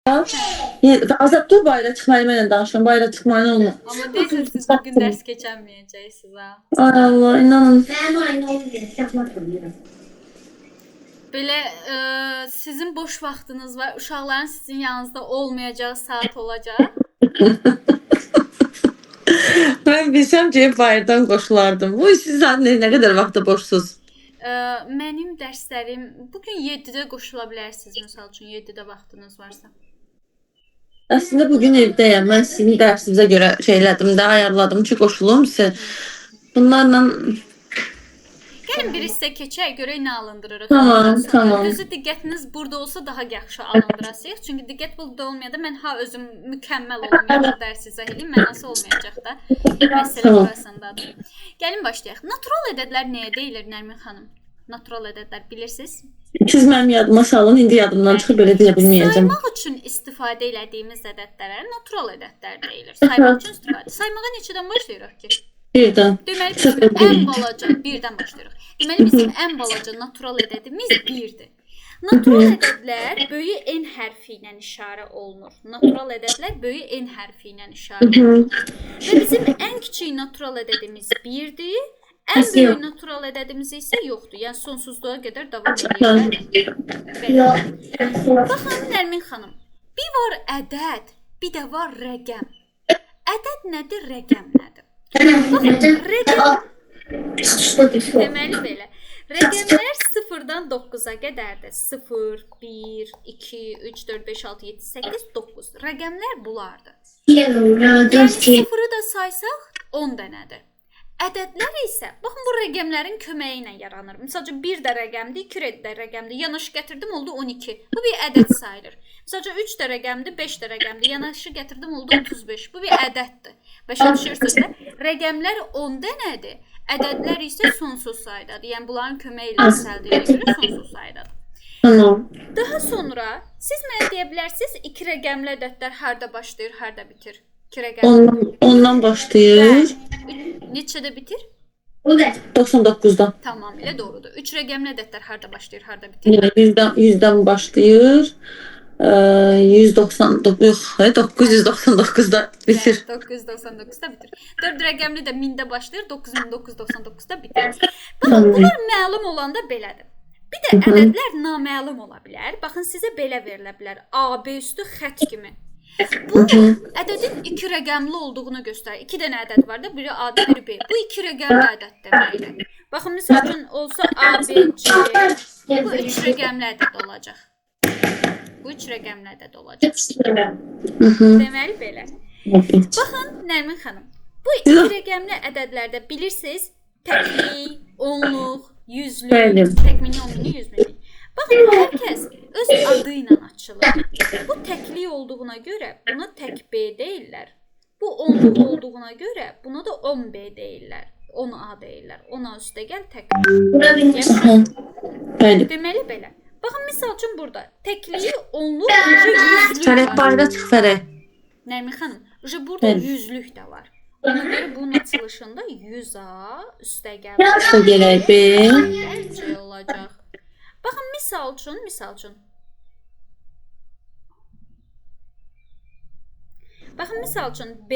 Hə. Azad dur bayra çıxmayı mənlə danışın. Bayra çıxmayı olmaz. Amma deyirsiniz siz bugün dərs keçənməyəcəksiniz ha. Ay Allah, inanın. Belə sizin boş vaxtınız var, uşaqların sizin yanınızda olmayacağı saat olacaq. Mən bilsəm ki, bayırdan qoşulardım. Bu siz nə qədər vaxtda boşsuz? Mənim dərslərim bugün 7-də qoşula bilərsiniz, məsəl üçün 7-də vaxtınız varsa. Əslində bugün evdəyəm. Mən sizin dərsinizə görə şeylədim də, ayarladım ki, qoşulum sizə. Bunlarla Gəlin bir hissə keçək, görək nə alındırırıq. Tamam. Düzü diqqətiniz burada olsa daha yaxşı alındırasınız. Çünki diqqət burada olmayanda mən özüm mükəmməl olum, yaxşı dərs izah edeyim, mənası olmayacaq da. Məsələ burasındadır. Gəlin başlayaq. Natural ədədlər nəyə deyilir Nərmin xanım? Natural ədədlər bilirsiniz? siz mənim yadıma salın, indi yadımdan çıxıb belə deyə bilməyəcəm. Saymaq üçün istifadə etdiyimiz ədədlərə natural ədədlər deyilir. Saymaq üçün istifadə. Saymağa neçədən başlayırıq ki? Birdən. Deməli bizim ən balaca birdən başlayırıq. Deməli bizim ən balaca natural ədədimiz 1-dir. Natural ədədlər böyük N hərfi ilə işarə olunur. Natural ədədlər böyük N hərfi ilə işarə olunur. Və bizim ən kiçik natural ədədimiz 1-dir. Ən böyük natural ədədimiz isə yoxdur. Yəni sonsuzluğa qədər davam edir. Baxın Nərmin xanım, bir var ədəd, bir də var rəqəm. Ədəd nədir, rəqəm nədir? Baxın, rəqəm deməli belə. Rəqəmlər 0-dan 9-a qədərdir. 0, 1, 2, 3, 4, 5, 6, 7, 8, 9. Rəqəmlər bunlardır. Yəni 0-ı da saysaq 10 dənədir. Ədədlər isə, baxın bu rəqəmlərin köməyi ilə yaranır. Məsələn, 1 də rəqəmdir, 2 də rəqəmdir. Yanaşı gətirdim, oldu 12. Bu bir ədəd sayılır. Məsələn, 3 də rəqəmdir, 5 də rəqəmdir. Yanaşı gətirdim, oldu 35. Bu bir ədəddir. Başa düşürsünüz də? Rəqəmlər 10 dənədir. Ədədlər isə sonsuz saydadır. Yəni bunların köməyi ilə əldə edilir, sonsuz saydadır. Tamam. Daha sonra siz mənə deyə bilərsiniz, 2 rəqəmli ədədlər harda başlayır, harda bitir? 2 rəqəmli. Ondan başlayır. Neçədə bitir? 99-dan. Tamamilə doğrudur. 3 rəqəmli ədədlər harda başlayır, harda bitir? 100-dən başlayır. 199, yox, 999-da bitir. 999-da bitir. 4 rəqəmli də 1000-də başlayır, 9999-da bitir. Baxın, bunlar məlum olanda belədir. Bir də ədədlər naməlum ola bilər. Baxın, sizə belə verilə bilər. AB üstü xətt kimi. Bu ədədin 2 rəqəmli olduğunu göstərir. 2 dənə ədəd var da, biri A, biri B. Bu 2 rəqəmli ədəd deməkdir. Baxın, misal üçün olsa ABC, bu 3 rəqəmli ədəd olacaq. Bu 3 rəqəmli ədəd olacaq. Deməli belə. Baxın Nərmin xanım, bu 2 rəqəmli ədədlərdə bilirsiniz, təklik, onluq, yüzlük, təkmini, onluğu, yüzlük. Baxın, hər kəs öz adı ilə açılır. Bu təklik olduğuna görə buna tək B deyirlər. Bu onluq olduğuna görə buna da 10B deyirlər. 10A deyirlər. 10A üstə gəl tək. Deməli belə. Baxın, misal üçün burada təkliyi, onluq, yüzlük var. Fərək bayra çıx Fərək. Nərmin xanım, burada yüzlük də var. Ona görə bunun açılışında 100A üstə gəl. Üstə gələk B. C olacaq. Baxın, misal üçün. Baxın, misal üçün B,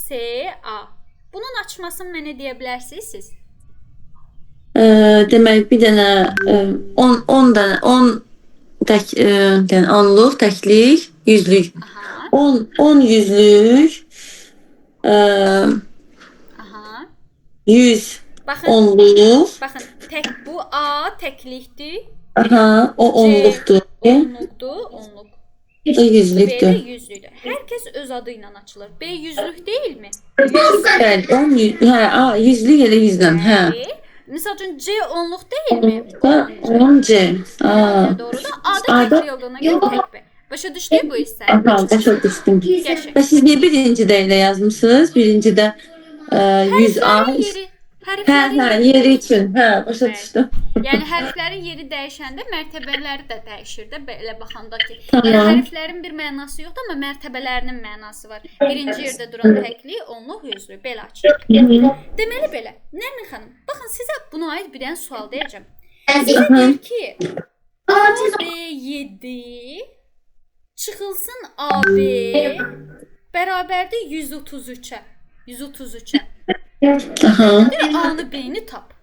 C, A. Bunun açmasını mənə deyə bilərsiniz siz? Demək, bir dənə 10 dənə, 10 onluq, təklik, yüzlük. 10 yüzlük, 100 onluq. Baxın, bu A təklikdir. O onluqdur. Onluq. Bu yüzlükdür. B yüzlükdür. Hər kəs öz adı ilə açılır. B yüzlük deyilmi? Bəli, yüzlük elə 100-dən, hə. Misal üçün C onluq deyilmi? 10C. Doğrudur. A-da təklik olduğuna görə tək B. Başa düşdük bu hissəni? Başa düşdüm. Və siz niyə birincidə elə yazmışsınız? Birincidə 100A. Hərflərin yeri üçün. Başa düşdüm. Yəni hərflərin yeri dəyişəndə mərtəbələri də dəyişir də belə baxanda ki. Yəni hərflərin bir mənası yoxdur, amma mərtəbələrinin mənası var. Birinci yerdə duran təklik, onluq, yüzlük belə açılır. Deməli belə. Nərmin xanım, baxın sizə buna aid bir dənə sual deyəcəm. Sizə deyir ki, AB7 çıxılsın AB bərabərdir 133-ə. 133-ə. Aha. A-nı, B-ni tap.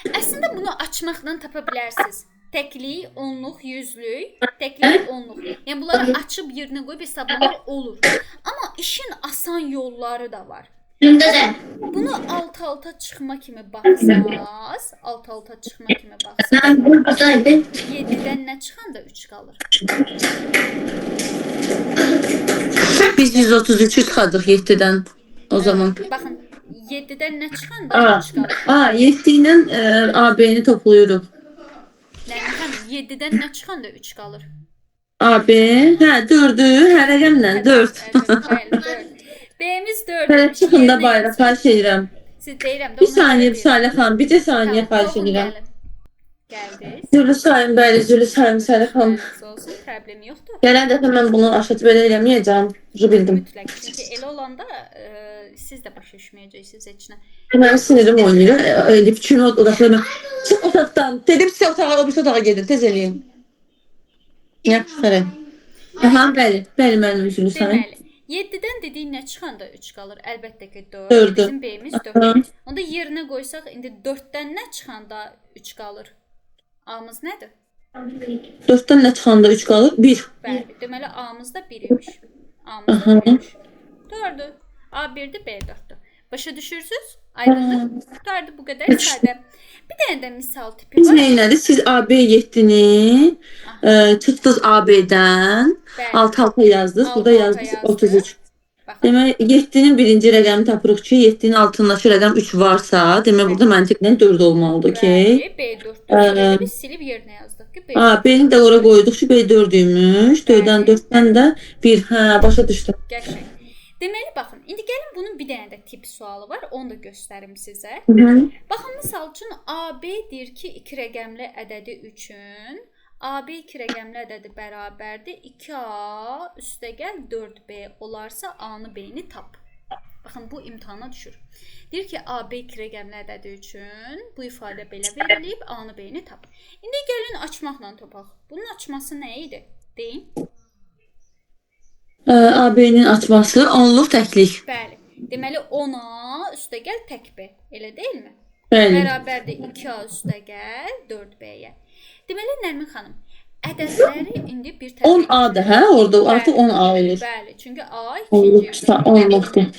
Əslində bunu açmaqdan tapa bilərsiniz. Təklik, onluq, yüzlük, təklik, onluq. Yəni bunları açıb yerinə qoyub hesablamaq olur. Amma işin asan yolları da var. Bunu alt-alta çıxma kimi baxsaz, alt-alta çıxma kimi baxsaz, 7-dən nə çıxanda 3 qalır. Biz 133'ü çıxardıq 7'dən o zaman. Baxın, 7-dən nə çıxanda 3 qalır. 7 ilə AB-ni toplayırıq. Yəni 7-dən nə çıxanda 3 qalır. AB, hə 4'ü, hər rəqəmlə 4. Bəli, 4. B-miz 4. Hələ çıxın da bayra, xahiş edirəm. Siz deyirəm də. Bir saniyə, Salih xanım, bir saniyə xahiş edirəm. Gəldiniz. Zülü sayın, bəli, Zülü sayın, Salih xanım. Olsun, problem yoxdur. Gələn dəfə mən bunu aşağı belə eləməyəcəm, bildim. Mütləq, çünki elə olanda siz də başa düşməyəcəksiniz heç nə. Mənim sinirim oynayır, elib üçün odaqlarına. Çıx otaqdan, dedim sizə otağa, o bir otağa gedin, tez eləyin. Yaxşı, xərə. Aha, bəli, mənim Zülü sayın. Deməli, 7-dən dediyin nə çıxanda 3 qalır? Əlbəttə ki 4. 4. Bizim B-miz 4. Onda yerinə qoysaq, indi 4-dən nə çıxanda 3 qalır? A-mız nədir? 4'dən nə çıxanda 3 qalır? 1. Bəli, deməli A-mız da 1 imiş. A-mız da 1 imiş. Doğrudur. A1-dir, B4-dür. Başa düşürsünüz? Aydındır. Doğrudur, bu qədər sadə. Bir dənə də misal tipi Biz var. nə elədik? Siz AB 7'ni çıxdınız AB-dən, alt-alta yazdınız. Burada yazdınız 33. Demək, 7'nin birinci rəqəmi tapırıq ki, 7'nin altındakı rəqəm 3 varsa, demək burada məntiqlə 4 olmalıdır ki. B4'dür. Biz silib yerinə yazdıq ki, B4. B-ni də ora qoyduq ki, B4-üymüş. 4'dən də 1. Hə, başa düşdüm. Qəşəng. Deməli, baxın, indi gəlin bunun bir dənə də tip sualı var, onu da göstərim sizə. Baxın, misal üçün, AB deyir ki, 2 rəqəmli ədədi üçün, AB 2 rəqəmli ədədi bərabərdir, 2A üstəgəl 4B olarsa, A-nı, B-ni tap. Baxın, bu imtihana düşür. Deyir ki, AB 2 rəqəmli ədədi üçün, bu ifadə belə verilib, A-nı, B-ni tap. İndi gəlin açmaqla tapaq. Bunun açması nə idi? Deyin. AB-nin açması onluq təklik. Bəli. Deməli 10A üstəgəl tək B. Elə deyilmi? Bəli. Bərabərdir 2A üstəgəl 4B-yə. Deməli Nərmin xanım, ədədləri indi bir tərəfə 10A-dır, hə? Orada artıq 10A olur. Bəli, çünki A ikinci. Onluqdur.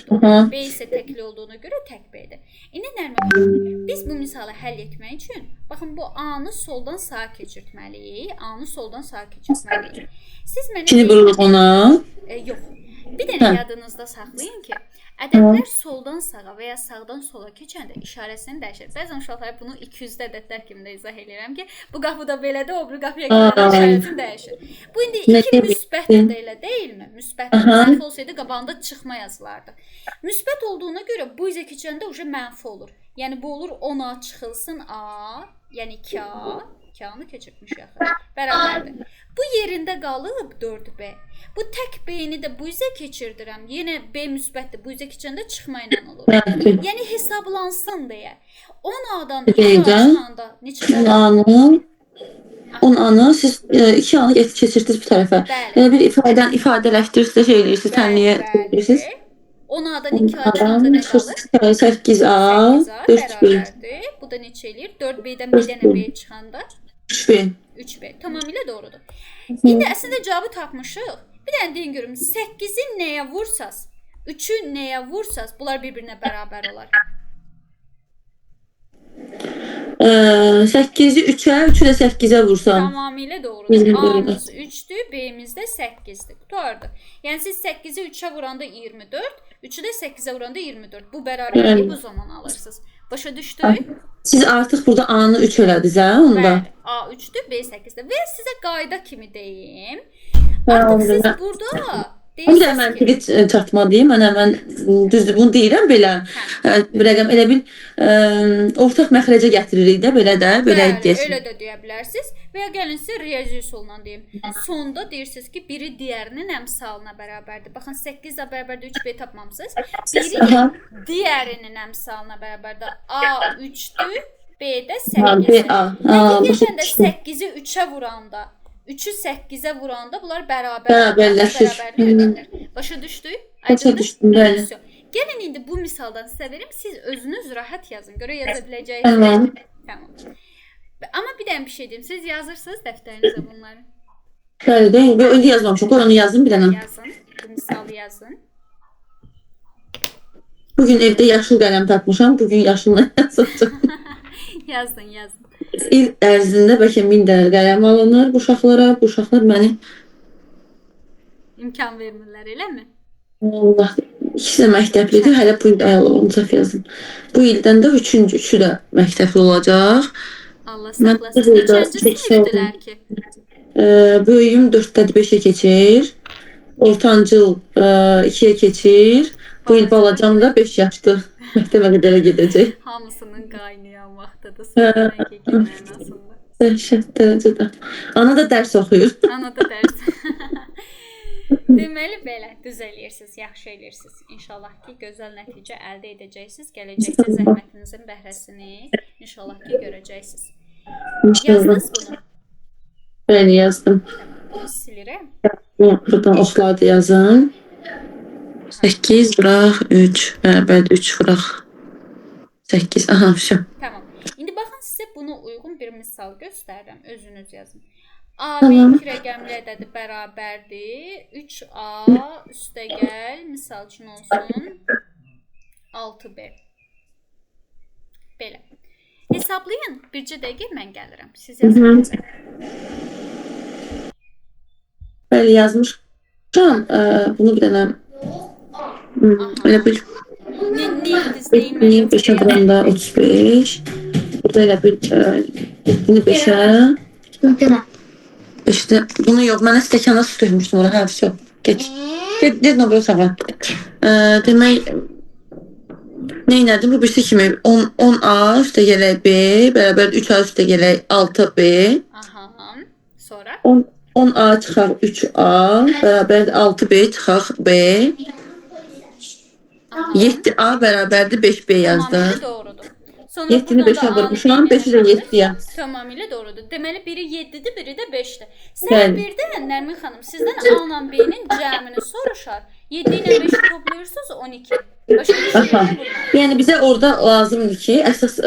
B isə təkli olduğuna görə tək B-dir. İndi Nərmin xanım, biz bu misalı həll etmək üçün, baxın bu A-nı soldan sağa keçirtməliyik. A-nı soldan sağa keçirtməliyik. Siz mənə İkini vururuq ona. Yox. Bir dənə yadınızda saxlayın ki, ədədlər soldan sağa və ya sağdan sola keçəndə işarəsini dəyişir. Bəzən uşaqlar bunu 200 ədədlər kimi də izah edirəm ki, bu qapıda belədir, o biri qapıya gələndə işarəsini dəyişir. Bu indi 2 müsbətdir də elə deyilmi? Müsbət zərf olsaydı qabağında çıxma yazılardı. Müsbət olduğuna görə bu izə keçəndə uje mənfi olur. Yəni bu olur 10A çıxılsın A, yəni 2A, 2A-nı keçirtmiş yaxın. Bərabərdir. Bu yerində qalıb 4B. Bu tək B-ni də bu üzə keçirdirəm. Yenə B müsbətdir. Bu üzə keçəndə çıxma ilə olur. Yəni hesablansın deyə. 10A-dan 2A çıxanda neçə qalır? 10A-nı siz 2A-nı keçirsiniz bu tərəfə. Yəni bir ifadələşdirirsiniz, şey eləyirsiniz, tənliyə edirsiniz. 10A-dan 2A çıxanda nə qalır? 8A, 4B. Bu da neçə eləyir? 4B-dən bir dənə B çıxanda 3B. 3B. Tamamilə doğrudur. İndi əslində cavabı tapmışıq. Bir dənə deyin görüm, 8-i nəyə vursaz, 3-ü nəyə vursaz, bunlar bir-birinə bərabər olar. 8-i 3-ə, 3-ü də 8-ə vursam. Tamamilə doğrudur. A-mız 3-dür, B-miz də 8-dir. Doğrudur. Yəni siz 8-i 3-ə vuranda 24, 3-ü də 8-ə vuranda 24. Bu bərabərliyi bu zaman alırsınız. Başa düşdük? Siz artıq burada A-nı 3 elədiniz, hə? Onda. Bəli, A 3-dür, B 8-dir. Və sizə qayda kimi deyim. Artıq siz burada Bir də mən pirit çatmalıyım. Mən düzdür bunu deyirəm belə. Rəqəm elə bil ortaq məxrəcə gətiririk də belə də, belə deyəsən. Elə də deyə bilərsiniz. Və ya gəlin sizə riyazi üsulla deyim. Sonda deyirsiniz ki, biri digərinin əmsalına bərabərdir. Baxın 8 də bərabərdir 3B tapmamısınız. Biri digərinin əmsalına bərabərdir. A 3-dür, B də 8-dir. Nəticədə 8-i 3-ə vuranda 3-ü 8-ə vuranda bunlar bərabər Bərabərləşir. bərabərlər. Başa düşdük? Başa Aydındır? düşdüm, bəli. Vəsiyo. Gəlin indi bu misaldan sizə verim. Siz özünüz rahat yazın. Görə yaza biləcəksiniz. Tamam. Tamam. Amma bir dənə bir şey deyim. Siz yazırsınız dəftərinizə bunları. Bəli, deyil. Yo, indi yazmamışam. Qoy onu yazdım bir dənə. Yazın. Bu misalı yazın. Bugün evdə yaşıl qələm tapmışam. Bugün yaşılla yazacağam. Yazın, yazın. İl ərzində bəlkə 1000 dənə qələm alınır bu uşaqlara. Bu uşaqlar məni İmkan vermirlər, eləmi? Allah, ikisi də məktəblidir. Hələ bu il onu səhv yazdım. Bu ildən də üçü də məktəbli olacaq. Allah saxlasın. Neçənci sinifdilər ki? Böyüyüm 4-dədir, 5-ə keçir. Ortancıl 2-yə keçir. Bu il balacam da 5 yaşdır. Məktəbə qədərə gedəcək. Hamısının qaynayan vaxtıdır. Sonra ki, mənasında. Dəhşət dərəcədə. Ana da dərs oxuyur. Ana da dərs. Deməli belə, düz eləyirsiniz, yaxşı eləyirsiniz. İnşallah ki, gözəl nəticə əldə edəcəksiniz. Gələcəkdə zəhmətinizin bəhrəsini inşallah ki, görəcəksiniz. Yazdınız bunu? Bəli, yazdım. Bunu silirəm. Buradan oxları da yazın. 8 bıraq 3. Bərabər 3 bıraq 8. Aha, şu. Tamam. İndi baxın, sizə buna uyğun bir misal göstərirəm. Özünüz yazın. A, Tamam. B2 rəqəmli ədədi bərabərdir. 3A üstəgəl, misal üçün olsun, 6B. Belə. Hesablayın. Bircə dəqiqə mən gəlirəm. Siz yazın. Bəli, yazmışam. Bunu bir dənə elə bil. Ne izləyin? Mən 5'ə vuranda 35. Burada elə bil 5'ə. İşte bunu yok. Mənə stəkana su tökmüşdüm ora. Hə, все. Geç. Get nömrə sağa. Demək neynədim? Bu birisi kimi 10A üstə gələk B bərabər 3A üstə gələk 6B. Aha. Sonra 10A çıxar 3A bərabər 6B çıxar B. 7A bərabərdir 5B yazdı. Tamamilə doğrudur. 7-ni 5'ə vurmuşam, 5'i də 7-yə. Tamamilə doğrudur. Deməli biri 7-dir, biri də 5-dir. Sən Bəli. birdən Nərmin xanım sizdən A ilə B-nin cəmini soruşar. 7 ilə 5-i toplayırsınız 12. Başa Aha. düşürsünüz? Yəni bizə orada lazımdır ki, əsas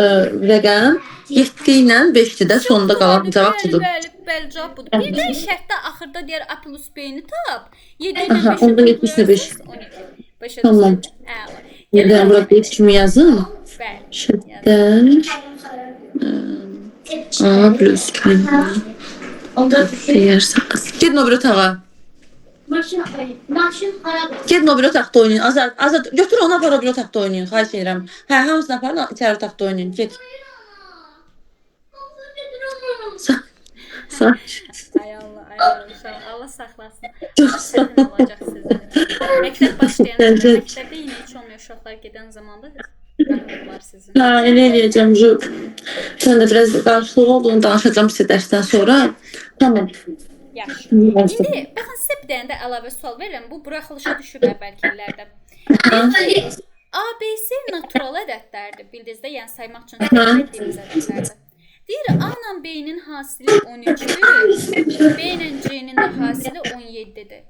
rəqəm 7 ilə 5-dir də sonunda qalan cavab budur. Bəli, cavab budur. Bir də şərtdə axırda deyər A plus B-ni tap. 7 ilə Aha, 5-i onda 75. toplayırsınız 12. Başa Tamam. düşürsünüz? Əla. Bir də bura 5 kimi yazın. Bəli. Şərtdən A plus B deyərsən. Gedin o biri otağa. Gedin o biri otaqda oynayın. Azad, götür onu apar o biri otaqda oynayın. Xahiş edirəm. Hə, hamısını aparın, içəri otaqda oynayın. Get. Sağ. Ay Allah, Allah saxlasın. Çox sağ Çətin olacaq sizin. Məktəb başlayanda, məktəbdə yenə heç olmuyor uşaqlar gedən zamanda var sizin. Ha, elə eləyəcəm. Sən də biraz qarşılıq olduğunu danışacağım sizə dərsdən sonra. Tamam. Yaxşı. İndi baxın sizə bir dənə də əlavə sual verirəm. Bu buraxılışa düşüb əvvəlki illərdə. ABC natural ədədlərdir. Bildiniz də, yəni saymaq üçün istifadə etdiyimiz ədədlərdir. Deyir A ilə B-nin hasili 13-dür, B ilə C-nin də hasili 17-dir.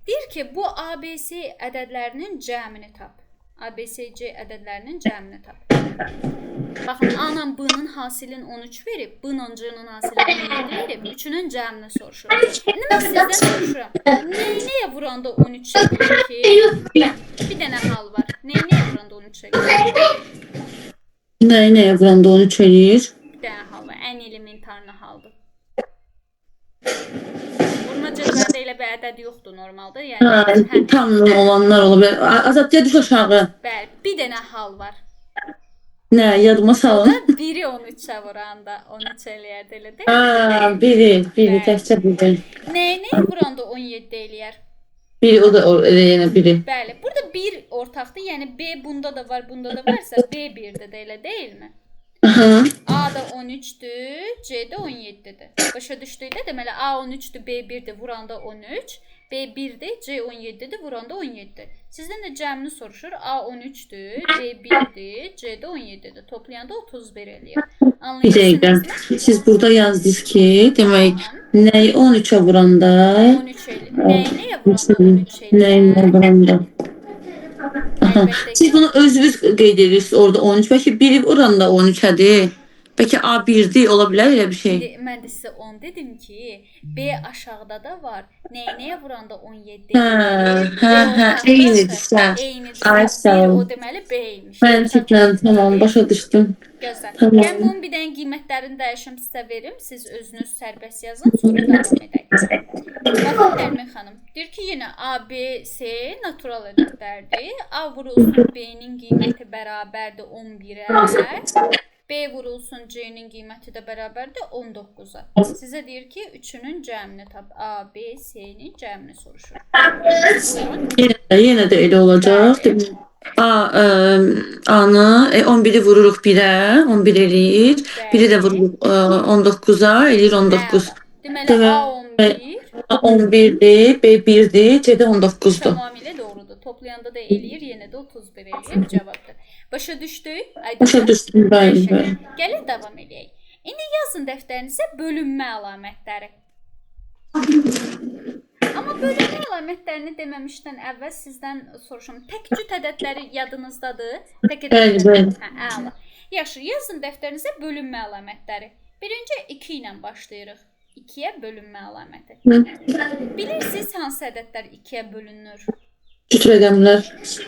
Deyir ki, bu ABC ədədlərinin cəmini tap. ABCC ədədlərinin cəmini tap. Baxın, A ilə B-nin hasilini 13 verib, B ilə C-nin hasilini 17 verib, üçünün cəmini soruşur. İndi mən sizdən soruşuram, neyə vuranda 13 çəkilir ki? Bir dənə hal var. Neyə vuranda 13 çəkilir? Nəyə vuranda 13 eləyir? Bir dənə hal var. Ən elementarlı haldır. Vurma cədvəlində elə bir ədəd yoxdur normalda. Yəni, tam olanlar ola bilər. Azad, düş aşağı. Bəli, bir dənə hal var. Nə, yadıma salın. Biri 13-ə vuranda 13 eləyərdi, elə deyil? Ha, biri təkcə biri. Nəyə vuranda 17 eləyər? Biri, o da yəni biri. Bəli, burada 1 ortaqdır, yəni B bunda da var, bunda da varsa B 1-dir də, elə deyilmi? Aha. A da 13'dür, C də 17'dir. Başa düşdükdə deməli A 13'dür, B 1'dir, vuranda 13. B 1'dir, C 17'dir, vuranda 17'dir. Sizdən də cəmini soruşur. A 13'dür, B 1'dir, C də 17'dir. Toplayanda 31 eləyir. Bir dəqiqə. Siz burada yazdınız ki, demək Nəyi 13-ə vuranda? 13 eləyir. Nəyə vuranda 13 Nəyi eləyər? vuranda? Aha. Əlbəttə Siz ki, bunu özünüz qeyd edirsiniz orada 13. Bəlkə biri vuranda 13-ədir. Bəlkə A1-dir, ola bilər elə bir şey. İndi mən də sizə onu dedim ki, B aşağıda da var. Nəyə vuranda 17 Hə, eləyir. hə, hə, eynidirsə. Eynidirsə Ay, sağ 1 ol. o deməli B-ymiş. Məntiqlə, tamam, başa düşdüm. Gözəl. Tamam. Gəlin bunun bir dənə qiymətlərini dəyişim sizə verim. Siz özünüz sərbəst yazın, sonra davam edək. Baxın Nərmin xanım, deyir ki, yenə A, B, C natural ədədlərdir. A vurulsun B-nin qiyməti bərabərdir 11-ə. B vurulsun C-nin qiyməti də bərabərdir 19-a. Sizə deyir ki, üçünün cəmini tap. A, B, C-nin cəmini soruşur. Buyurun. Yenə də elə olacaq. A-nı 11-i vururuq 1-ə, 11 eləyir. Biri də vururuq 19-a, eləyir 19. Deməli A 11. A11-dir, B 1-dir, C də 19-dur. Tamamilə doğrudur. Toplayanda da eləyir, yenə də 31 eləyir cavabdır. Başa düşdük? Başa düşdüm, bəli. Gəlin davam edək. İndi yazın dəftərinizə bölünmə əlamətləri. Amma bölünmə əlamətlərini deməmişdən əvvəl sizdən soruşum. Tək cüt ədədləri yadınızdadır? Bəli. Əla. Yaxşı, yazın dəftərinizə bölünmə əlamətləri. Birinci 2 ilə başlayırıq. 2-yə bölünmə əlaməti. Bilirsiniz hansı ədədlər 2-yə bölünür? Cüt rəqəmlər.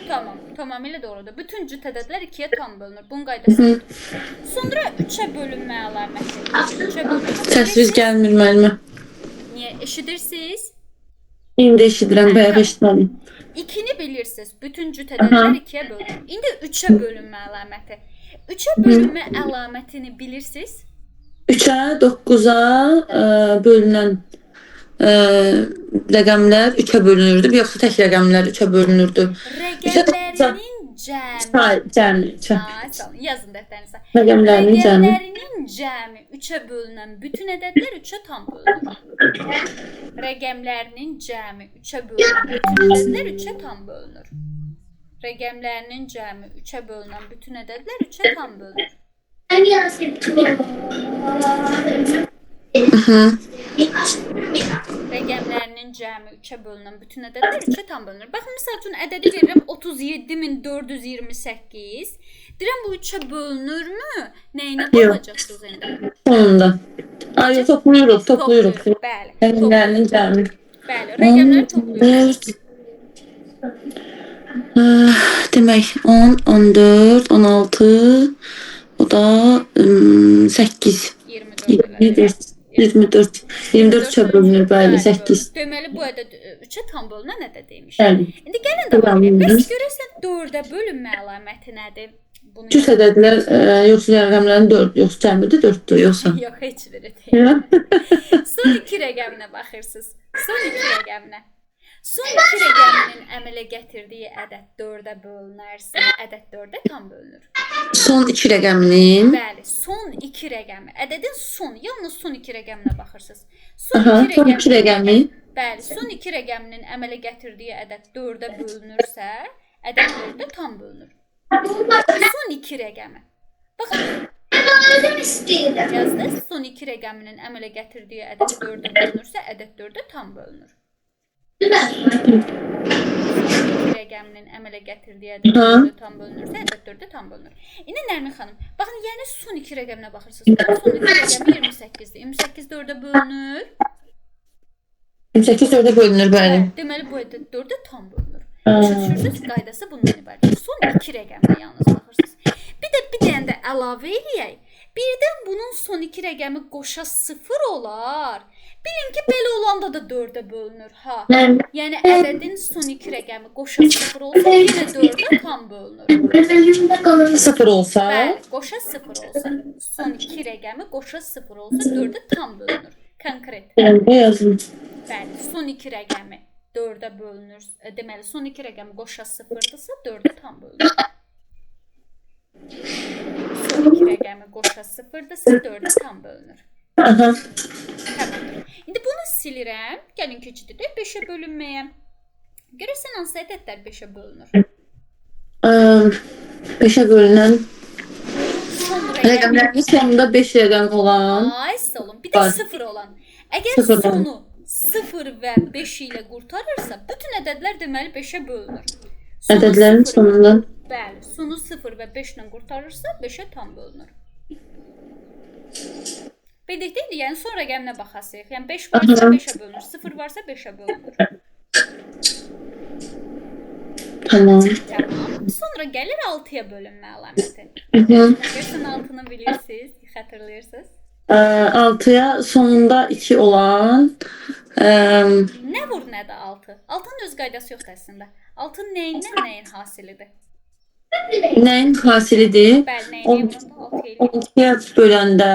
Tamam, tamamilə doğrudur. Bütün cüt ədədlər 2-yə tam bölünür. Bunun qaydası. Sonra 3-ə bölünmə əlaməti. 3-ə bölünmə. Səssiz gəlmir müəllimə. Niyə? Eşidirsiniz? İndi eşidirəm, bayaq eşitmədim. 2-ni bilirsiniz. Bütün cüt ədədlər 2-yə bölünür. İndi 3-ə bölünmə əlaməti. 3-ə bölünmə əlamətini bilirsiniz? 3-ə, 9-a bölünən rəqəmlər 3-ə bölünürdü, yoxsa tək rəqəmlər 3-ə bölünürdü? Rəqəmlərinin cəmi. Yazın dəftərinizə. Rəqəmlərinin cəmi 3-ə bölünən bütün ədədlər 3-ə tam bölünür. Rəqəmlərinin cəmi 3-ə bölünən bütün ədədlər 3-ə tam bölünür. Rəqəmlərinin cəmi 3-ə bölünən bütün ədədlər 3-ə tam bölünür. Rəqəmlərinin cəmi 3-ə bölünən bütün ədədlər 3-ə tam bölünür. Baxın, misal üçün ədədi verirəm 37428. Deyirəm bu 3-ə bölünürmü? Nəyinə baxacaqsınız indi? Sonunda. Ay, toplayırıq. Bəli. Rəqəmlərinin cəmi. Bəli, rəqəmləri toplayırıq. Demək 10, 14, 16, o da 8, 24 bölünür, bəli, 8. Deməli, bu ədəd 3-ə tam bölünən ədədiymiş. Bəli. İndi gəlin davam edək. Bəs görəsən 4-ə bölünmə əlaməti nədir? Cüt ədədlər, yoxsa rəqəmlərin 4, yoxsa cəmidir 4-dür, yoxsa? Yox, heç biri deyil. Son 2 rəqəminə baxırsınız. Son 2 rəqəminə. Son 2 rəqəminin əmələ gətirdiyi ədəd 4-ə bölünərsə, ədəd 4-ə tam bölünür. Son 2 rəqəminin? Bəli, son 2 rəqəmi. Ədədin son, yalnız son 2 rəqəminə baxırsınız. Son 2 rəqəmi? Bəli, son 2 rəqəminin əmələ gətirdiyi ədəd 4-ə bölünürsə, ədəd 4-ə tam bölünür. Son 2 rəqəmi. Baxın. Yazdınız, son 2 rəqəminin əmələ gətirdiyi ədəd 4-ə bölünürsə, ədəd 4-ə tam bölünür. Rəqəminin əmələ gətirdiyi ədəd 4-ə tam bölünürsə, ədəd 4-ə tam bölünür. İndi Nərmin xanım, baxın, yəni son 2 rəqəminə baxırsınız. Son 2 rəqəmi 28-dir. 28 4-ə bölünür. 28 4-ə bölünür, bəli. Deməli, bu ədəd 4-ə tam bölünür. Düşürsünüz, qaydası bundan ibarətdir. Son 2 rəqəminə yalnız baxırsınız. Bir dənə də əlavə eləyək. Birdən bunun son 2 rəqəmi qoşa 0 olar. Bilin ki, belə olanda da 4-ə bölünür, ha. Yəni ədədin son 2 rəqəmi qoşa 0 olsa, yenə 4-ə tam bölünür. 0 olsa? Bəli, qoşa 0 olsa, son 2 rəqəmi qoşa 0 olsa, 4-ə tam bölünür. Konkret. Yazın. Bəli, son 2 rəqəmi 4-ə bölünür. Deməli, son 2 rəqəmi qoşa 0-dırsa, 4-ə tam bölünür. Son 2 rəqəmi qoşa 0-dırsa, 4-ə tam bölünür. Aha. Tamam. İndi bunu silirəm. Gəlin keçidək 5-ə bölünməyə. Görürsən hansı ədədlər 5-ə bölünür? 5-ə bölünən son rəqəmlərin sonunda 5 rəqəm olan. Ay, sağ olun. Bir də 0 olan. Əgər Sıfırdan. sonu 0 və 5 ilə qurtarırsa, bütün ədədlər deməli 5-ə bölünür. Sonu Ədədlərin 0 sonunda. Bəli, sonu 0 və 5 ilə qurtarırsa 5-ə tam bölünür. Bildikdə indi yəni son rəqəminə baxasıq. Yəni 5 varsa 5-ə bölünür, 0 varsa 5-ə bölünür. Tamam. Tamam. Sonra gəlir 6-ya bölünmə əlaməti. Hı. Görsən 6-nı bilirsiniz, xatırlayırsınız. 6'ya sonunda 2 olan Nə vur, nə də 6. 6-nın öz qaydası yoxdur əslində. 6 nəyindən nəyin hasilidir? neyin hasilidir? Bəli, nəyin vuranda 6 eləyir. 12'ye böləndə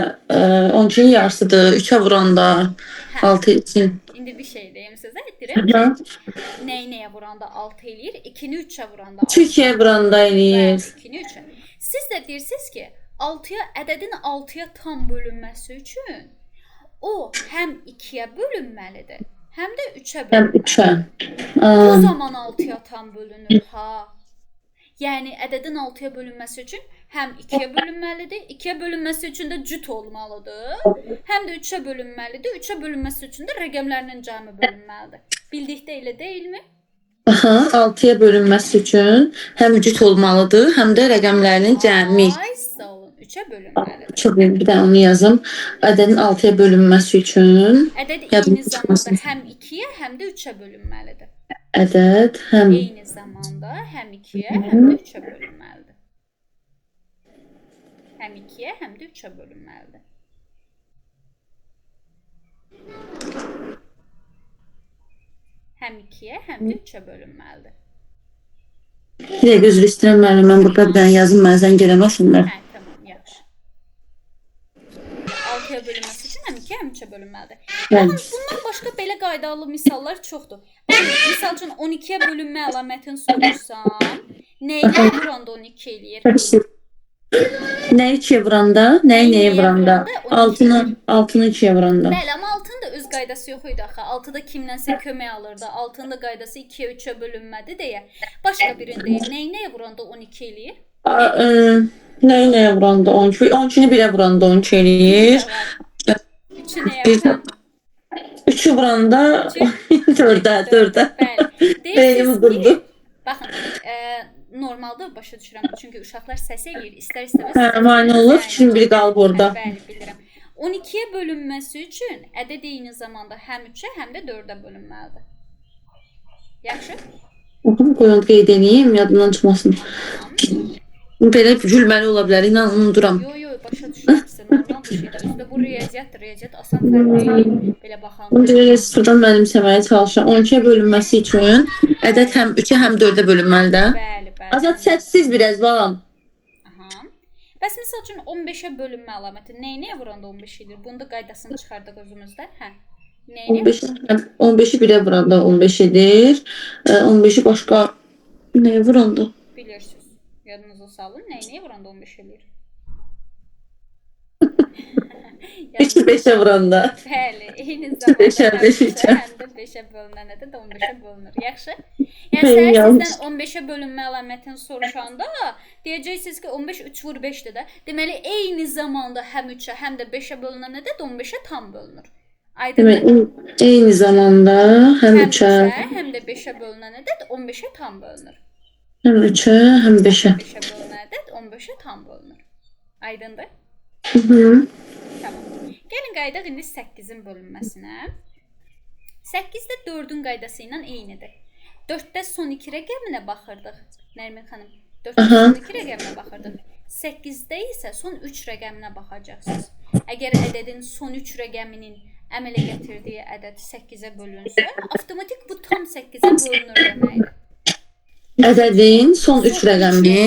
12'nin yarısıdır. 3'e vuranda 6 için. İndi bir şey deyim sizə. Deyirəm ki, nəyi nəyə vuranda 6 eləyir? 2-ni 3-ə vuranda 6. 2'ye vuranda eləyir. 2-ni 3-ə. Siz də deyirsiniz ki, 6-ya ədədin 6-ya tam bölünməsi üçün o həm 2-yə bölünməlidir, həm də 3-ə Hem bölünməlidir. 3'e. O zaman 6-ya tam bölünür, ha. Yəni ədədin 6-ya bölünməsi üçün həm 2-yə bölünməlidir, 2-yə bölünməsi üçün də cüt olmalıdır, həm də 3-ə bölünməlidir, 3-ə bölünməsi üçün də rəqəmlərinin cəmi bölünməlidir. Bildikdə elə deyilmi? Aha, 6'ya bölünməsi üçün həm cüt olmalıdır, həm də rəqəmlərinin cəmi. Ay, sağ olun, 3-ə bölünməlidir. Çok bir də onu yazım. Ədədin 6'ya bölünməsi üçün Ədəd Yadımda eyni zamanda çıxmasın. həm 2-yə, həm də 3-ə bölünməlidir. ədəd həm Eyni zamanda həm 2-yə, həm də 3-ə bölünməlidir. Həm 2-yə, həm də 3-ə bölünməlidir. Həm 2-yə, həm də 3-ə bölünməlidir. bir dəqiqə üzr istəyirəm müəllim, mən burada bir dənə yazım, mənə zəng eləməsinlər. Hə, tamam, yaxşı. 6-ya bölünməsi üçün həm 2-yə, həm 3-ə bölünməlidir. Bəli. Baxın, bundan başqa belə qaydalı misallar çoxdur. Mən misal üçün 12-yə bölünmə əlamətini sorursam, nə ilə vuranda 12 eləyir? Nəyi 2'ye vuranda, nəyi Nəyi nəyə vuranda? vuranda? 6'nı 2'ye vuranda. Bəli, amma 6-nın da öz qaydası yox idi axı. 6-da kimdənsə kömək alırdı. 6-nın da qaydası 2-yə, 3-ə bölünmədi deyə. Başqa birini deyir. Nəyi nəyə vuranda 12 eləyir? Nəyi nəyə vuranda 12? 12'ni 1'e vuranda 12 eləyir. 3-ü nəyə vuranda? 3'ü vuranda 4'e. Bəli. Beynim Deyirsiniz durdu. ki, baxın, normalda başa düşürəm. Çünki uşaqlar səs eləyir. İstər-istəməz. Hə, mane olur. İkinin biri qalıb orada. Bəli, bilirəm. 12-yə bölünməsi üçün ədəd eyni zamanda həm 3-ə, həm də 4-ə bölünməlidir. Yaxşı? Qoyun qeyd edeyim, yadımdan çıxmasın. Belə gülməli ola bilər, inan unuduram. Yo, başa düşürəm sizə. Normal bir şeydir. Üstə bu riyaziyyatdır. Riyaziyyat asan fərq deyil. Belə baxanda. Öncə sıfırdan mənimsəməyə çalışıram. 12'ye bölünməsi üçün ədəd həm 3'ə, həm 4'ə bölünməlidir. Bəli. Azad səssiz biraz balam. Aha. Bəs misal üçün 15-ə bölünmə əlaməti nəyə vuranda 15 edir? Bunu da qaydasını çıxardıq özümüzdə. Hə. Nəyə? 15'i 1'e vuranda 15 edir. 15'i başqa nəyə vuranda? Bilirsiniz. Yadınıza salın. Nəyə vuranda 15 eləyir? 3'ü 5'e vuranda. Bəli, eyni zamanda 5'ə, 5 həm üçün. də 5-ə bölünənə də 15-ə bölünür. Yaxşı? Yəni səhər sizdən 15-ə bölünmə əlamətini soruşanda deyəcəksiniz ki, 15 3 vur 5-dir də. Deməli, eyni zamanda həm 3-ə, həm də 5-ə bölünənə də 15-ə tam bölünür. Aydındır? Demək, eyni zamanda həm 3'ə, həm də 5-ə bölünənə də 15-ə tam bölünür. həm 3'ə, həm 5'ə. 5-ə bölünənə də 15-ə tam bölünür. Aydındır? Tamam. Gəlin qaydaq indi 8-in bölünməsinə. 8 də 4-ün qaydası ilə eynidir. 4-də son 2 rəqəminə baxırdıq. Nərmin xanım, 4-də son 2 rəqəminə baxırdıq. 8-də isə son 3 rəqəminə baxacaqsınız. Əgər ədədin son 3 rəqəminin əmələ gətirdiyi ədəd 8-ə bölünsə, avtomatik bu tam 8-ə bölünür deməkdir. Ədədin son 3 rəqəmi.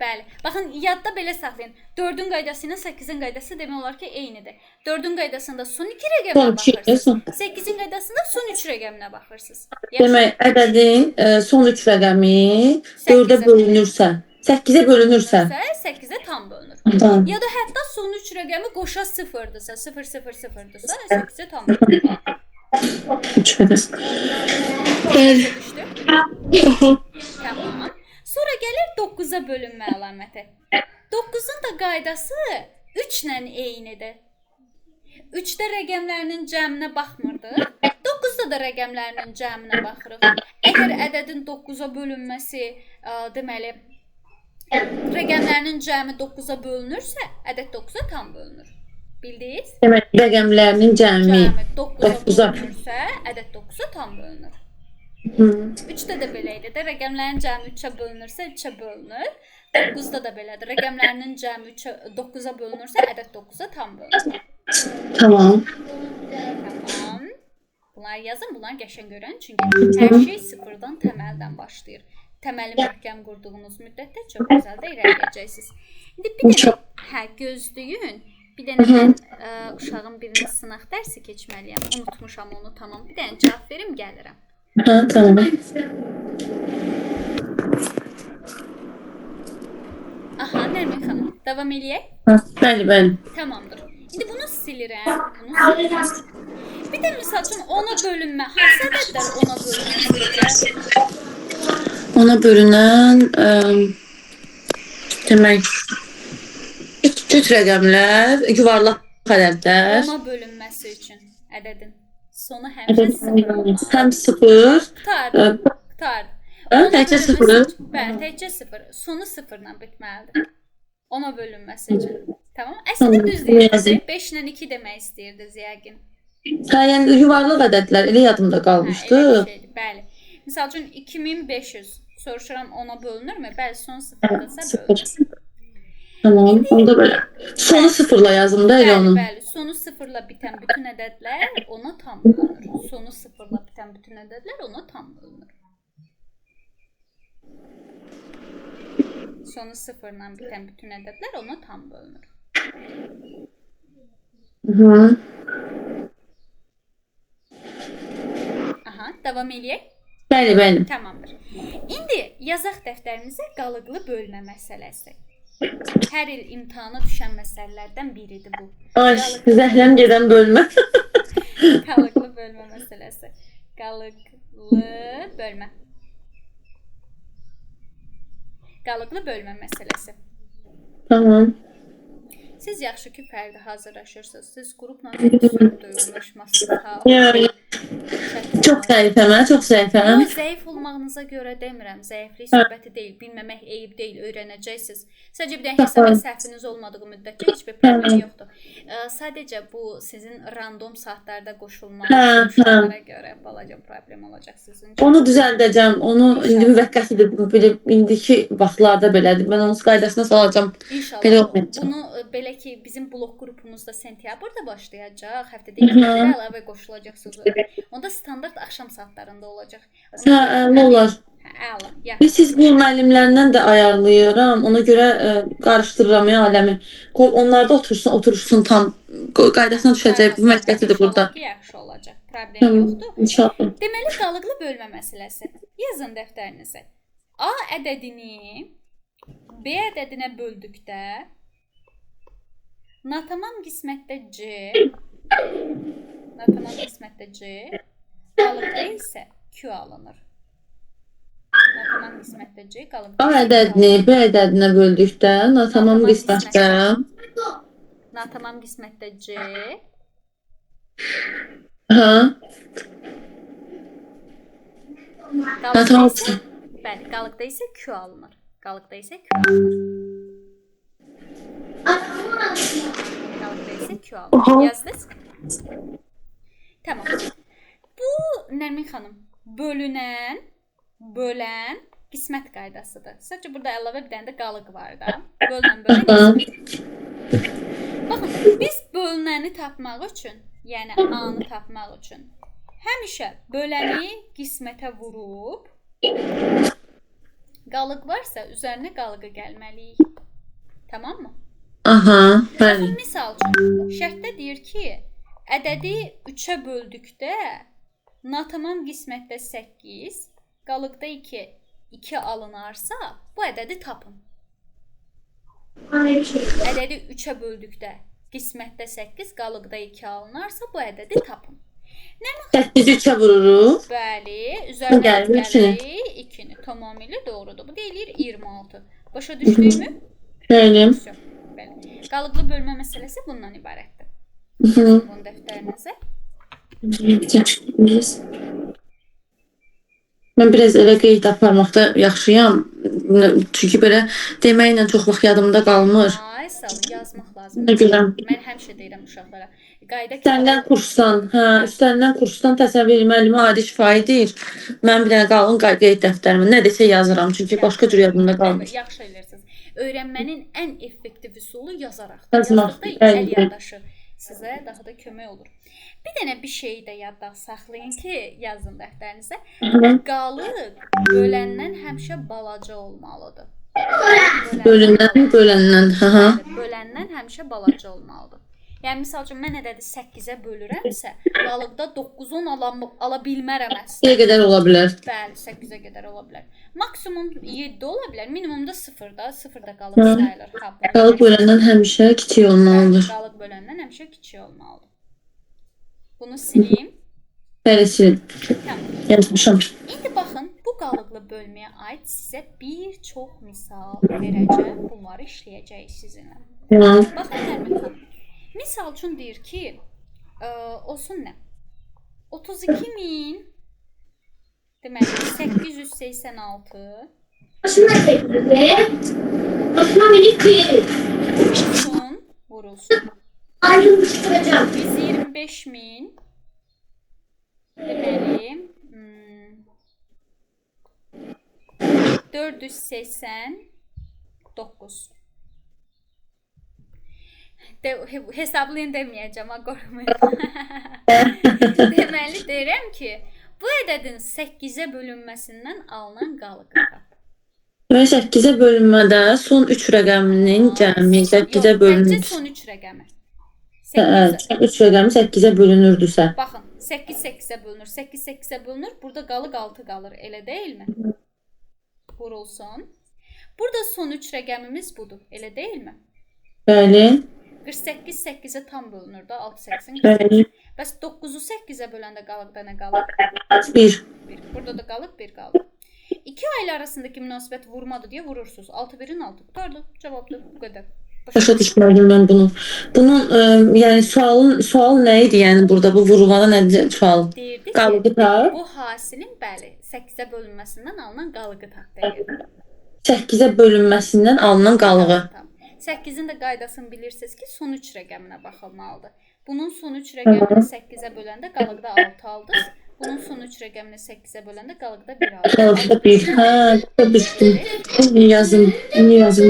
Bəli. Baxın, yadda belə saxlayın. 4-ün qaydası ilə 8-in qaydası demək olar ki, eynidir. 4-ün qaydasında son 2 rəqəminə baxırsınız. 8-in qaydasında son 3 rəqəminə baxırsınız. Demək, ədədin son 3 rəqəmi 4-ə bölünürsə, 8-ə bölünürsə, 8-ə tam bölünür. Tamam. Ya da hətta son 3 rəqəmi qoşa 0-dırsa, 0 0 0-dırsa, 8-ə tam bölünür. 3 rəqəm. Tamam. Sonra gəlir 9-a bölünmə əlaməti. 9-un da qaydası 3 ilə eynidir. 3-də rəqəmlərinin cəminə baxmırdıq. 9-da da rəqəmlərinin cəminə baxırıq. Əgər ədədin 9-a bölünməsi, deməli, rəqəmlərinin cəmi 9-a bölünürsə, ədəd 9-a tam bölünür. Bildiniz? Demək, rəqəmlərinin cəmi 9-a bölünürsə, ədəd 9-a tam bölünür. 3-də də belə idi də, rəqəmlərin cəmi 3-ə bölünürsə, 3-ə bölünür. 9-da da belədir. Rəqəmlərinin cəmi 9-a bölünürsə, ədəd 9-a tam bölünür. Tamam. Tamam. Bunları yazın, bunları qəşəng görün. Çünki hər şey sıfırdan, təməldən başlayır. Təməli möhkəm qurduğunuz müddətdə çox gözəl də irəliləyəcəksiniz. İndi bir dənə gözləyin. Bir dənə mən uşağın birini sınaq dərsi keçməliyəm. Unutmuşam onu, tamam. Bir dənə cavab verim, gəlirəm. Tamam. Aha, Nərmin xanım, davam eləyək? Bəli. Tamamdır. İndi bunu silirəm, Bir də misal üçün 10-a bölünmə, hansı ədədlər 10-a bölünməsidir? 10-a bölünən demək küt rəqəmlər, yuvarlaq ədədlər. 10-a bölünməsi üçün ədədin sonu həmişə 0 olmalı. Həm 0. Qutardı. Təkcə 0. Bəli, təkcə 0. Sonu 0-la bitməlidir. 10-a bölünməsi üçün. Tamam. Əslində düz deyirsiniz. 5 ilə 2 demək istəyirdiniz yəqin. Yəni yuvarlaq ədədlər elə yadımda qalmışdı. Bəli. Misal üçün 2500 soruşuram 10-a bölünürmü? Bəli, son 0-dırsa bölünür. Tamam, onda belə. Sonu 0-la yazım da elə onun. Bəli, sonu 0-la bitən bütün ədədlər ona tam bölünür. Sonu 0-la bitən bütün ədədlər ona tam bölünür. Sonu 0-la bitən bütün ədədlər ona tam bölünür. Aha, davam eləyək. Bəli. Tamamdır. İndi yazaq dəftərimizə qalıqlı bölmə məsələsi. Hər il imtahana düşən məsələlərdən biridir bu. Ay, zəhləm gedən bölmə. Qalıqlı bölmə məsələsi. Qalıqlı bölmə. Qalıqlı bölmə məsələsi. Tamam. Siz yaxşı ki, fərdi hazırlaşırsınız. Siz qrupla duyulmuşmazsınız. Çox zəifəm. Zəif olmağınıza görə demirəm. Zəiflik söhbəti deyil, bilməmək eyib deyil, öyrənəcəksiniz. Sadəcə bir dənə hesab səhviniz olmadığı müddətcə heç bir problem yoxdur. Sadəcə bu sizin random saatlarda qoşulmağınıza görə balaca problem olacaq sizin üçün. Onu düzəldəcəm. Onu indi müvəqqətidir. İndiki vaxtlarda belədir. Mən onun qaydasına salacağım. İnşallah. Bunu belə ki, bizim blok qrupumuzda sentyabrda başlayacaq. Həftədə 2 dəfə əlavə qoşulacaqsınız. Onda standart axşam saatlarında olacaq. Nə olar? Əla. Siz bu müəllimlərdən də ayarlayıram. Ona görə qarışdırıram ya aləmi. Onlarda oturursun tam qaydasına düşəcək. Bu məqsədidir burada. Yaxşı olacaq. Problem yoxdur. İnşallah. Deməli qalıqlı bölmə məsələsi. Yazın dəftərinizə. A ədədini B ədədinə böldükdə natamam qismətdə C qalıqda isə Q alınır. Natamam qismətdə C qalıqda A ədədini B ədədinə böldükdə natamam qismətdə C Bəli, qalıqda isə Q alınır. Qalıqda isə Q alınır. Yazdınız? Tamam. Bu Nərmin xanım bölən qismət qaydasıdır. Sadəcə burada əlavə bir dənə də qalıq var da. Bölən qismət. Baxın, biz bölünəni tapmaq üçün, yəni A-nı tapmaq üçün həmişə böləni qismətə vurub qalıq varsa üzərinə qalığı gəlməliyik. Tamam mı? Aha, bəli. Misal üçün şərtdə deyir ki, ədədi 3-ə böldükdə natamam qismətdə 8, qalıqda 2 alınarsa, bu ədədi tapın. Ədədi 3-ə böldükdə qismətdə 8, qalıqda 2 alınarsa, bu ədədi tapın. 8-i 3-ə vururuq. Bəli, üzərinə gəlirik 2-ni. Tamamilə doğrudur. Bu deyilir 26. Başa düşdüyümü? Bəli. Qalıqlı bölmə məsələsi bundan ibarətdir. Yazın bunu dəftərinizə. Mən biraz elə qeyd aparmaqda yaxşıyam. Çünki belə deməklə çox vaxt yadımda qalmır. Ay, sağ olun, yazmaq Nə lazımdır. görəm. Mən həmişə deyirəm uşaqlara, qayda Üstəndən kursdan, üstəndən kursdan təsəvvür müəllimi adi şifahi deyir. Mən bir dənə qalın qeyd dəftərimə nə desə yazıram. Çünki başqa cür yadımda qalmır. Yaxşı eləyirsiniz. Öyrənmənin ən effektiv üsulu yazaraq. Yazmaq, Yazdıqda əl yaddaşı sizə daha da kömək olur. Bir dənə bir şeyi də yadda saxlayın ki, yazın dəftərinizə. Qalıq böləndən həmişə balaca olmalıdır. Böləndən. Böləndən həmişə balaca olmalıdır. Yəni misal üçün mən ədədi 8-ə bölürəmsə, qalıqda 9-10 ala bilmərəm əslində. Nə qədər ola bilər? Bəli, 8-ə qədər ola bilər. Maksimum 7 ola bilər, minimumda 0-da, 0-da qalıq sayılır. Qalıq böləndən həmişə kiçik olmalıdır. Qalıq böləndən həmişə kiçik olmalıdır. Bunu sileyim. Bəli, silin. Tamam. Yazmışam. İndi baxın, bu qalıqlı bölməyə aid sizə bir çox misal verəcəm. Bunları işləyəcəyik sizinlə. Baxın, Nərmin xanım. Misal üçün deyir ki, olsun nə? 32.000 deməli 886 vurulsun. Ayrılmıştıracağım. 125.000 deməli 489 hesablayın deməyəcəm, qorxmayın. Deməli deyirəm ki, bu ədədin 8-ə bölünməsindən alınan qalığı tap. Və 8-ə bölünmədə son 3 rəqəminin cəmi 8-ə bölünür. Yox, son 3 rəqəmi. 3 rəqəmi 8-ə bölünürdüsə. Baxın, 8 8-ə bölünür, 8 8-ə bölünür. Burada qalıq 6 qalır, elə deyilmi? Vurulsun. Burada son 3 rəqəmimiz budur, elə deyilmi? Bəli. 48 8-ə tam bölünür də, 6 8-in. Bəli. Bəs 9-u 8-ə böləndə qalıqda nə qalır? 1. Burada da qalıq 1 qalır. İki ailə arasındakı münasibət vurmadır deyə vurursunuz. 6 1-in 6. Qurtardı, cavabdır, bu qədər. Başa düşmədim mən bunu. Bunun yəni sual nə idi? Yəni burada bu vurulmada nədir sual? Deyirdi ki, Qalığı tap. bu hasilin bəli 8-ə bölünməsindən alınan qalığı tap deyirdi. 8-ə bölünməsindən alınan qalığı. 8-in də qaydasını bilirsiniz ki, son 3 rəqəminə baxılmalıdır. Bunun son 3 rəqəmini 8-ə böləndə qalıqda 6 aldınız. Bunun son 3 rəqəmini 8-ə böləndə qalıqda 1 aldınız. Qalıqda 1. Hə, düşdüm. Yazın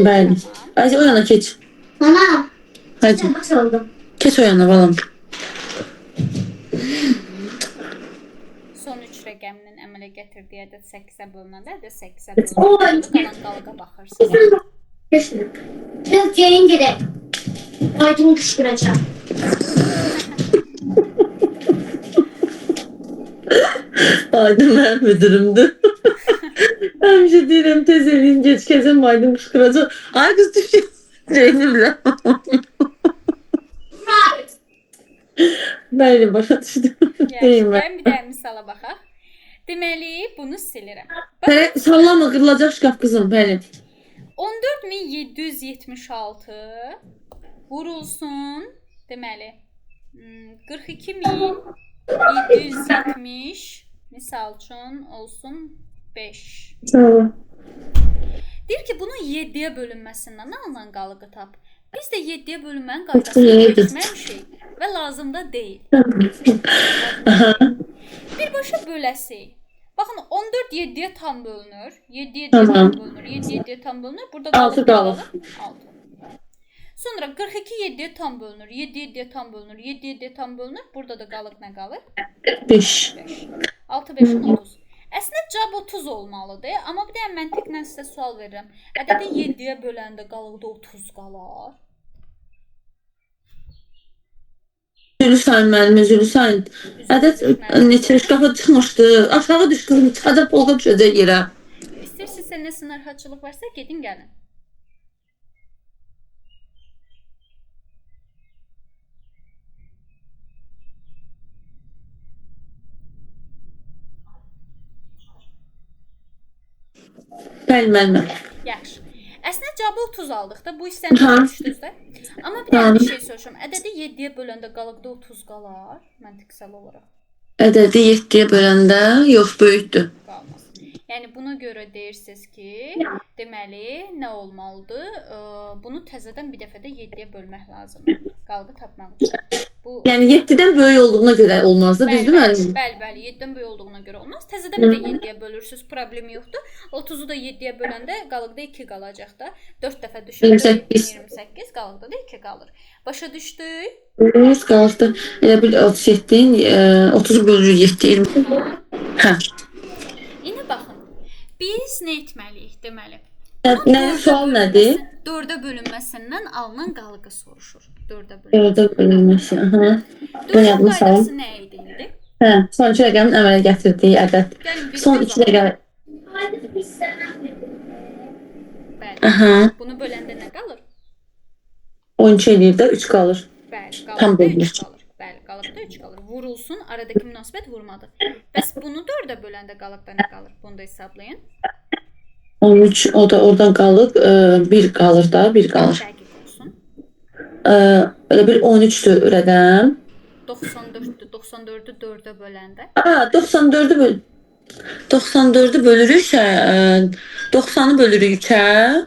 bəli. Ayşə o yana keç. Ana. Hadi. Nasıl oldu? Keç o yana balam. Son 3 rəqəminin əmələ gətirdiyi ədəd 8-ə bölünəndə ədəd 8-ə bölünəndə qalan qalığa baxırsınız. Kesin. Biraz yayın gerek. Aydın kışkıracağım. Aydın mənim müdürümdür. Həmişə deyirəm tez eləyin, geç kəsəm Aydın qışqıracaq. Ay qız düşün. Ceynimlə. Bəli, başa düşdüm. Deyim mən. Gəlin bir də misala baxaq. Deməli, bunu silirəm. Bəli, sallama, qırılacaq şkaf qızım, bəli. 14.776 vurulsun. Deməli, 42.770 misal üçün olsun 5. Tamam. Deyir ki, bunun 7-yə bölünməsindən alınan qalığı tap. Biz də 7-yə bölünmənin qaydasını keçməmişik və lazım da deyil. Birbaşa böləsik. Baxın, 14 7-yə tam bölünür. 7 7-yə tam bölünür. 7 7-yə tam bölünür. Burada qalıq qalır. 6. Sonra 42 7-yə tam bölünür. 7 7-yə tam bölünür. 7 7-yə tam bölünür. Burada da qalıq nə qalır? 5. 6 5-in 30. Əslində cavab 30 olmalıdır. Amma bir dənə məntiqlə sizə sual verirəm. Ədədi 7-yə böləndə qalıqda 30 qalar. Zülüsayın müəllimə, Zülüsayın. Ədəd neçə şkafa çıxmışdı. Aşağı düş qızım, çıxacaq polqa düşəcək yerə. İstəyirsinizsə nəsə narahatçılıq varsa gedin gəlin. Bəli, müəllimə. Yaxşı. Əslində cavabı 30 aldıq da. Bu hissəni düşdünüz də. Amma bir dənə bir şey soruşum. Ədədi 7-yə böləndə qalıqda 30 qalar, məntiqsel olaraq. Ədədi 7-yə böləndə yox, böyükdür. Qalmaz. Yəni buna görə deyirsiniz ki, deməli nə olmalıdır? Bunu təzədən bir dəfə də 7-yə bölmək lazımdır. Qalığı tapmaq üçün. Bu Yəni 7-dən böyük olduğuna görə olmazdı, düzdür müəllim? Bəli, 7-dən böyük olduğuna görə olmaz. Təzədən bir də 7-yə bölürsüz, problemi yoxdur. 30-u da 7-yə böləndə qalıqda 2 qalacaq da. 4 dəfə düşürsə 28, qalıqda da 2 qalır. Başa düşdük? Düz qalıqda elə bil 37-nin 30 bölür 7 20. Hə. İndi baxın. Biz nə etməliyik deməli? Nə sual nədir? 4-ə bölünməsindən alınan qalığı soruşur. 4-ə bölünməsi. Aha. 4-ün qaydası nə idi indi? Hə, son 2 rəqəmin əmələ gətirdiyi ədəd. Son 2 rəqəm. Aha. Bunu böləndə nə qalır? 12 eləyir də 3 qalır. Bəli, Tam qalıqda 3 bölünür. qalır. Bəli, qalıqda 3 qalır. Vurulsun, aradakı münasibət vurmadır. Bəs bunu 4-ə böləndə qalıqda nə qalır? Bunu da hesablayın. 13 o da oradan qalıb 1 qalır da, 1 qalır. Dəqiq olsun. Elə bir 13-dür rəqəm. 94-dür. 94-ü 4-ə böləndə. 94-ü 94-ü bölürüksə 90-ı bölürük 3-ə.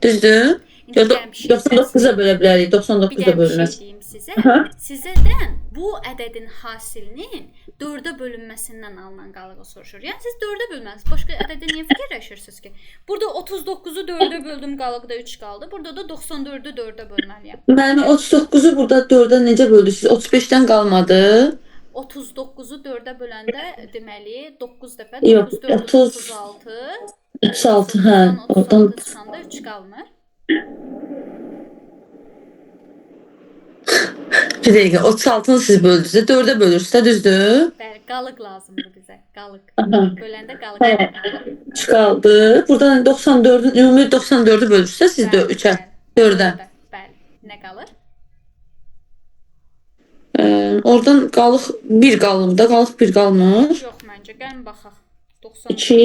Düzdür? İndi gəlin bir şey 99-a bölə bilərik. 99-a bir bölünər. şey deyim sizə. Sizədən bu ədədin hasilinin 4-ə bölünməsindən alınan qalığı soruşur. Yəni siz 4-ə bölməlisiniz. Başqa ədədə niyə fikirləşirsiniz ki? Burada 39-u 4-ə böldüm, qalıqda 3 qaldı. Burada da 94-ü 4-ə bölməliyəm. Mənim 39-u burada 4-ə necə böldünüz? 35-dən qalmadı. 39-u 4-ə böləndə deməli 9 dəfə Yox, 9 4 30, 36. 36 hə. Oradan 36 çıxanda 3 qalmır. bir dəqiqə 36-nı siz böldünüz. 4-ə bölürsüz də düzdür? Bəli, qalıq lazımdır bizə. Qalıq. Aha. Böləndə qalıq. Hə. 3 qaldı. Buradan 94-ün ümumi 94-ü bölürsüz siz də 3-ə, 4-ə. Bəli. Nə qalır? Oradan qalıq 1 qalır da, qalıq 1 qalmır. Yox məncə. Gəlin baxaq. 90. 2.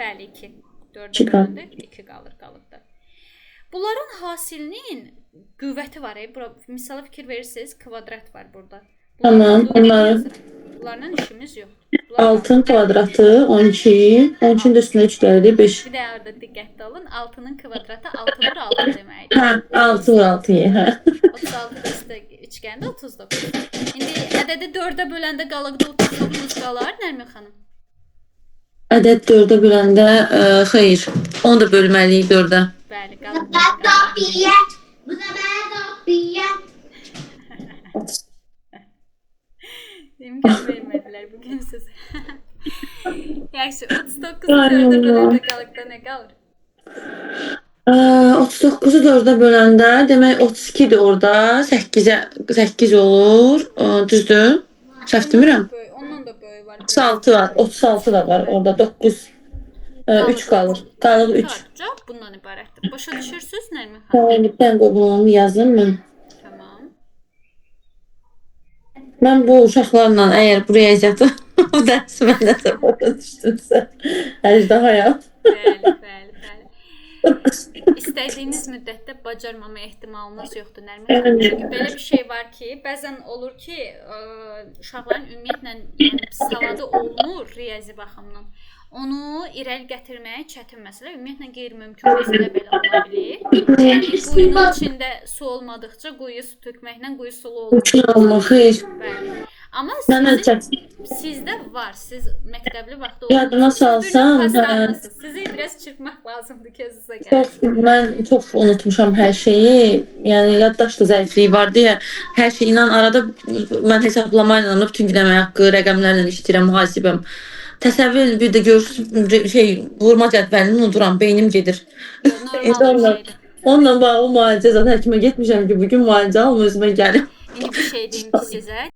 Bəli 2. 4-ə İki qalır. böləndə 2 qalır qalıqda. Bunların hasilinin qüvvəti var. Bura misala fikir verirsiniz, kvadrat var burada. Tamam, Bunlarla işimiz yoxdur. 6-nın kvadratı 12. 12-nin də üstünə 3 gəlir 5. Bir də orada diqqətli olun. 6-nın kvadratı 6 vur 6 deməkdir. Hə, 6 vur 6-ya, hə. 36 üstə üçgəndə 39. İndi ədədi 4-ə böləndə qalıqda 39 qalar, Nərmin xanım. Ədəd 4-ə böləndə xeyr, onu da bölməliyik 4-ə. Bəli, qalır. Bu da mən qapıya. İmkan vermədilər bugün sizə. Yaxşı, 39 4-ə böləndə qalıqda nə qalır? 39-u 4-ə böləndə demək 32-dir orada. 8 olur. Düzdür? Səhv demirəm? Ondan da böyük var. 36 var. 36 da var orada. 9 3 qalır. Qalır 3. Cavab bundan ibarətdir. Başa düşürsüz Nərmin xanım? Təlimdən qobulunu yazın mən. Tamam. Mən bu uşaqlarla əgər buraya yazdım, o dərs mənə də başa düşdümsə, əjdahayam. Bəli. İstədiyiniz müddətdə bacarmama ehtimalınız yoxdur Nərmin xanım. Çünki belə bir şey var ki, bəzən olur ki, uşaqların ümumiyyətlə yəni savadı olmur riyazi baxımdan. Onu irəli gətirmək çətin məsələ, ümumiyyətlə qeyri-mümkün məsələ belə ola bilir. Yəni quyunun içində su olmadıqca quyuya su tökməklə quyu sulu olur. Mümkün olmaz, xeyr. Bəli. Amma sizdə var, siz məktəbli vaxtda yadıma salsam, sizi biraz çırpmaq lazımdır ki, özünüzə gəlin. Mən çox unutmuşam hər şeyi. Yəni yaddaşlı zəifliyi var deyə hər şey inan arada mən hesablamayla bütün gün əmək haqqı, rəqəmlərlə işləyirəm, mühasibəm. Təsəvvür bir də görürsüz vurma cədvəlini unuduram, beynim gedir. Onunla bağlı müalicə zaten həkimə getmişəm ki, bugün müalicə alma özümə gəlim. İndi bir şey deyim ki sizə.